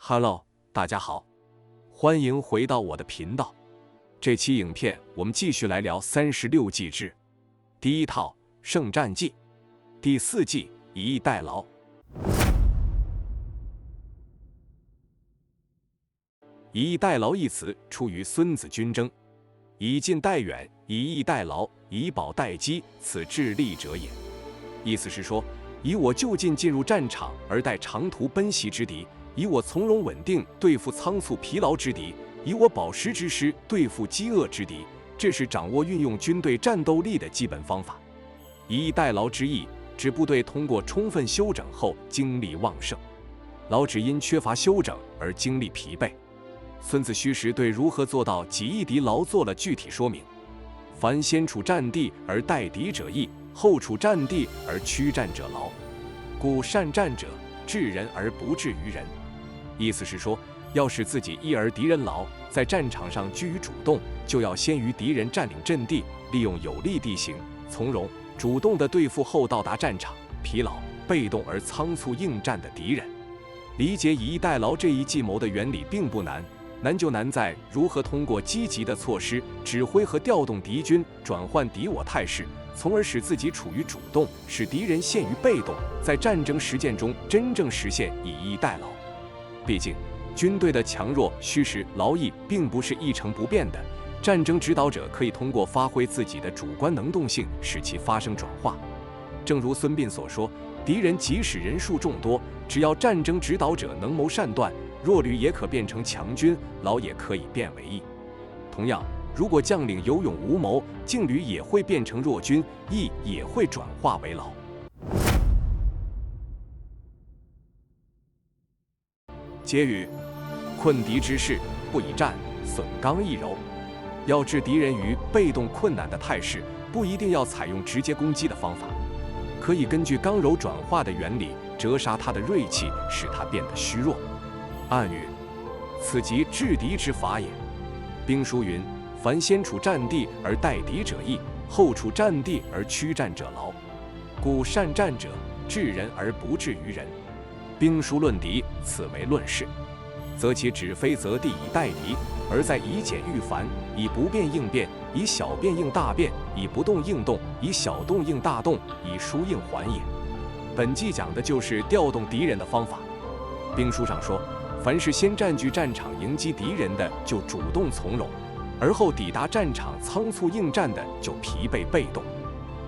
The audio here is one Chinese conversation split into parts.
Hello， 大家好，欢迎回到我的频道。这期影片我们继续来聊36计制，第一套圣战计，第4计以逸待劳。以逸待劳一词出于《孙子军争》，以近待远，以逸待劳，以保待机，此智利者也。意思是说，以我就近进入战场而待长途奔袭之敌，以我从容稳定对付仓促疲劳之敌，以我饱食之师对付饥饿之敌，这是掌握运用军队战斗力的基本方法。以逸待劳之意，指部队通过充分休整后精力旺盛，劳指因缺乏休整而精力疲惫。孙子虚实对如何做到己逸敌劳做了具体说明。凡先处战地而待敌者逸，后处战地而驱战者劳。故善战者，治人而不治于人。意思是说，要使自己逸而敌人劳，在战场上居于主动，就要先于敌人占领阵地，利用有利地形，从容主动地对付后到达战场疲劳被动而仓促应战的敌人。理解以逸待劳这一计谋的原理并不难，难就难在如何通过积极的措施指挥和调动敌军，转换敌我态势，从而使自己处于主动，使敌人陷于被动，在战争实践中真正实现以逸待劳。毕竟军队的强弱虚实劳逸并不是一成不变的，战争指导者可以通过发挥自己的主观能动性使其发生转化。正如孙膑所说，敌人即使人数众多，只要战争指导者能谋善断，弱旅也可变成强军，劳也可以变为逸。同样，如果将领有勇无谋，劲旅也会变成弱军，逸也会转化为劳。结语：困敌之势，不以战，损刚易柔。要置敌人于被动困难的态势，不一定要采用直接攻击的方法，可以根据刚柔转化的原理，折杀他的锐气，使他变得虚弱。暗语：此即制敌之法也。兵书云：凡先处战地而待敌者逸，后处战地而驱战者劳。故善战者，治人而不治于人。兵书论敌，此为论事，则其指非择地以待敌，而在以简御繁，以不变应变，以小变应大变，以不动应动，以小动应大动，以疏应缓也。本纪讲的就是调动敌人的方法。兵书上说，凡是先占据战场迎击敌人的，就主动从容，而后抵达战场仓促应战的，就疲惫被动。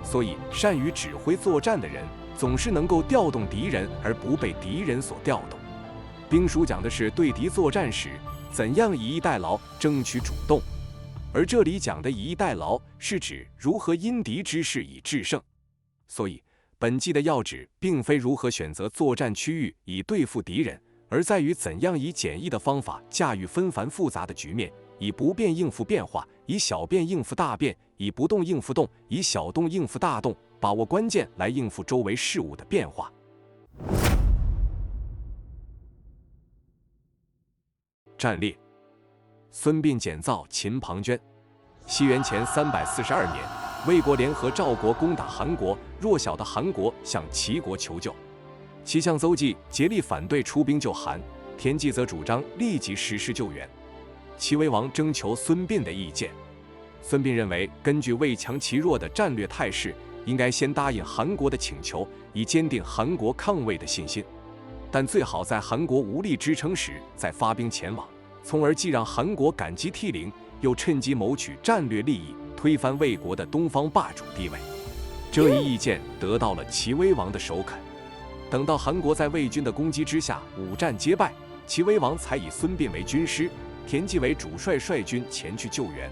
所以善于指挥作战的人，总是能够调动敌人而不被敌人所调动。兵书讲的是对敌作战时怎样以逸待劳，争取主动，而这里讲的以逸待劳是指如何因敌之势以制胜。所以本纪的要旨并非如何选择作战区域以对付敌人，而在于怎样以简易的方法驾驭纷繁复杂的局面，以不变应付变化，以小变应付大变，以不动应付动，以小动应付大动，把握关键来应付周围事物的变化。战例：孙膑检造秦庞涓。西元前342年，魏国联合赵国攻打韩国，弱小的韩国向齐国求救。齐相邹忌竭力反对出兵救韩，田忌则主张立即实施救援。齐威王征求孙膑的意见，孙膑认为，根据魏强齐弱的战略态势，应该先答应韩国的请求，以坚定韩国抗魏的信心。但最好在韩国无力支撑时再发兵前往，从而既让韩国感激涕零，又趁机谋取战略利益，推翻魏国的东方霸主地位。这一意见得到了齐威王的首肯。等到韩国在魏军的攻击之下五战皆败，齐威王才以孙膑为军师，田忌为主帅，率军前去救援。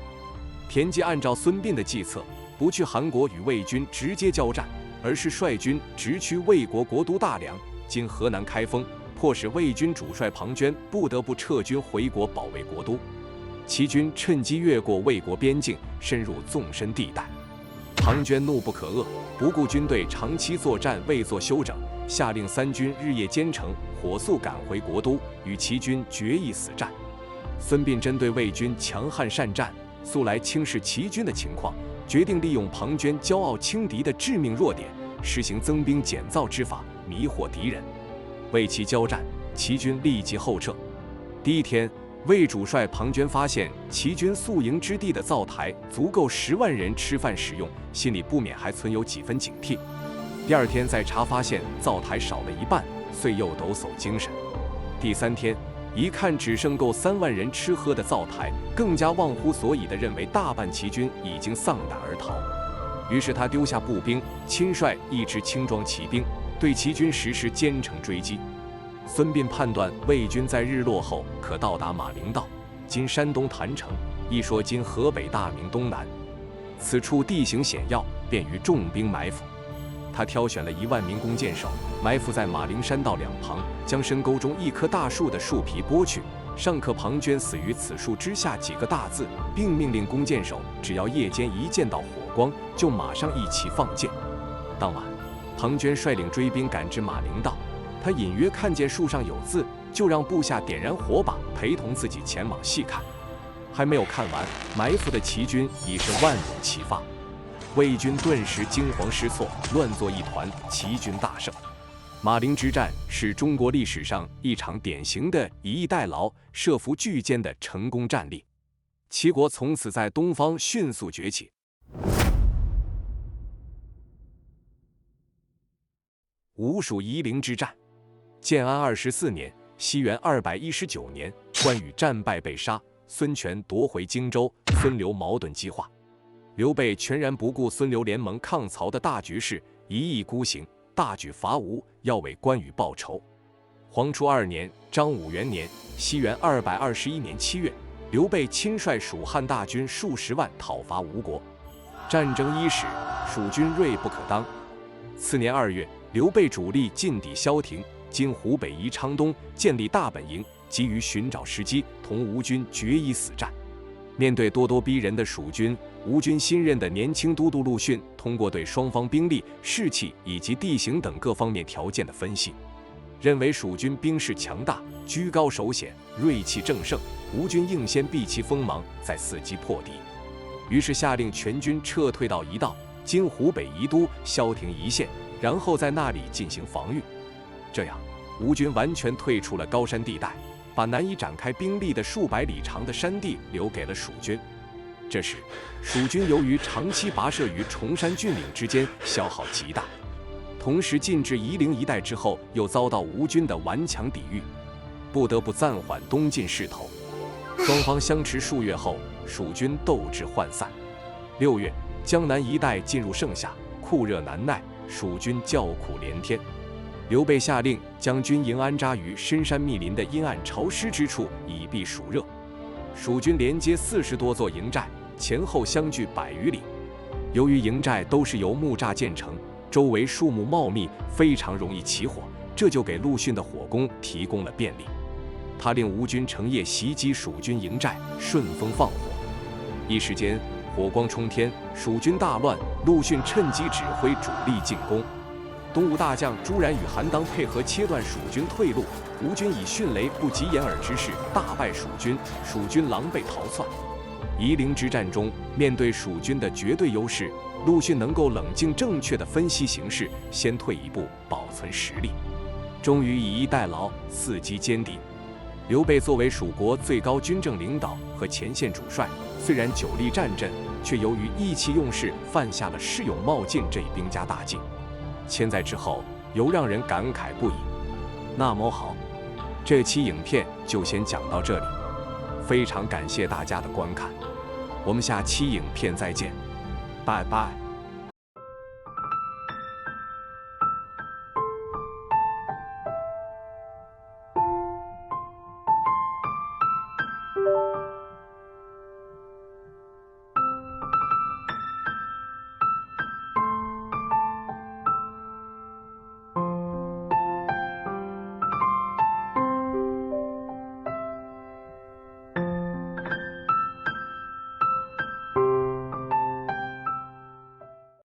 田忌按照孙膑的计策，不去韩国与魏军直接交战，而是率军直趋魏国国都大梁（今河南开封），迫使魏军主帅庞涓不得不撤军回国保卫国都。齐军趁机越过魏国边境，深入纵深地带。庞涓怒不可遏，不顾军队长期作战未作休整，下令三军日夜兼程，火速赶回国都，与齐军决一死战。孙膑针对魏军强悍善战，素来轻视齐军的情况，决定利用庞涓骄傲轻敌的致命弱点，实行增兵减灶之法，迷惑敌人。为其交战，齐军立即后撤。第一天，魏主帅庞涓发现齐军宿营之地的灶台足够10万人吃饭使用，心里不免还存有几分警惕。第二天再查发现灶台少了一半，遂又抖擞精神。第三天，一看只剩够3万人吃喝的灶台，更加忘乎所以地认为大半齐军已经丧胆而逃。于是他丢下步兵，亲率一支轻装骑兵，对齐军实施兼程追击。孙膑判断魏军在日落后可到达马陵道（今山东郯城），一说今河北大名东南，此处地形险要，便于重兵埋伏。他挑选了1万名弓箭手，埋伏在马陵山道两旁，将深沟中一棵大树的树皮剥去，上刻庞涓死于此树之下几个大字，并命令弓箭手只要夜间一见到火光，就马上一齐放箭。当晚，庞涓率领追兵赶至马陵道，他隐约看见树上有字，就让部下点燃火把，陪同自己前往细看。还没有看完，埋伏的齐军已是万勇齐发，魏军顿时惊慌失措，乱作一团，齐军大胜。马陵之战是中国历史上一场典型的以逸待劳、设伏拒歼的成功战例，齐国从此在东方迅速崛起。吴蜀夷陵之战，建安24年，西元219年，关羽战败被杀，孙权夺回荆州，孙刘矛盾激化。刘备全然不顾孙刘联盟抗曹的大局势，一意孤行，大举伐吴，要为关羽报仇。黄初2年，张武元年，西元221年7月，刘备亲率蜀汉大军数十万讨伐吴国。战争伊始，蜀军锐不可当。次年2月，刘备主力进抵萧亭（今湖北宜昌东），建立大本营，急于寻找时机同吴军决一死战。面对咄咄逼人的蜀军，吴军新任的年轻都督陆逊通过对双方兵力、士气以及地形等各方面条件的分析，认为蜀军兵势强大，居高守险，锐气正盛，吴军应先避其锋芒，再伺机破敌。于是下令全军撤退到一道（今湖北宜都）萧亭一线，然后在那里进行防御。这样，吴军完全退出了高山地带，把难以展开兵力的数百里长的山地留给了蜀军。这时，蜀军由于长期跋涉于崇山峻岭之间，消耗极大，同时进至夷陵一带之后，又遭到吴军的顽强抵御，不得不暂缓东进势头。双方相持数月后，蜀军斗志涣散。6月，江南一带进入盛夏，酷热难耐，蜀军叫苦连天。刘备下令将军营安扎于深山密林的阴暗潮湿之处，以避暑热。蜀军连接40多座营寨，前后相距100余里。由于营寨都是由木栅建成，周围树木茂密，非常容易起火，这就给陆逊的火攻提供了便利。他令吴军乘夜袭击蜀军营寨，顺风放火。一时间，火光冲天，蜀军大乱。陆逊趁机指挥主力进攻。东吴大将朱然与韩当配合切断蜀军退路，吴军以迅雷不及掩耳之势大败蜀军，蜀军狼狈逃窜。夷陵之战中，面对蜀军的绝对优势，陆逊能够冷静正确地分析形势，先退一步，保存实力，终于以逸待劳，伺机歼敌。刘备作为蜀国最高军政领导和前线主帅，虽然久历战阵，却由于意气用事，犯下了恃勇冒进这一兵家大忌。千载之后，犹让人感慨不已。那么好，这期影片就先讲到这里，非常感谢大家的观看，我们下期影片再见，拜拜。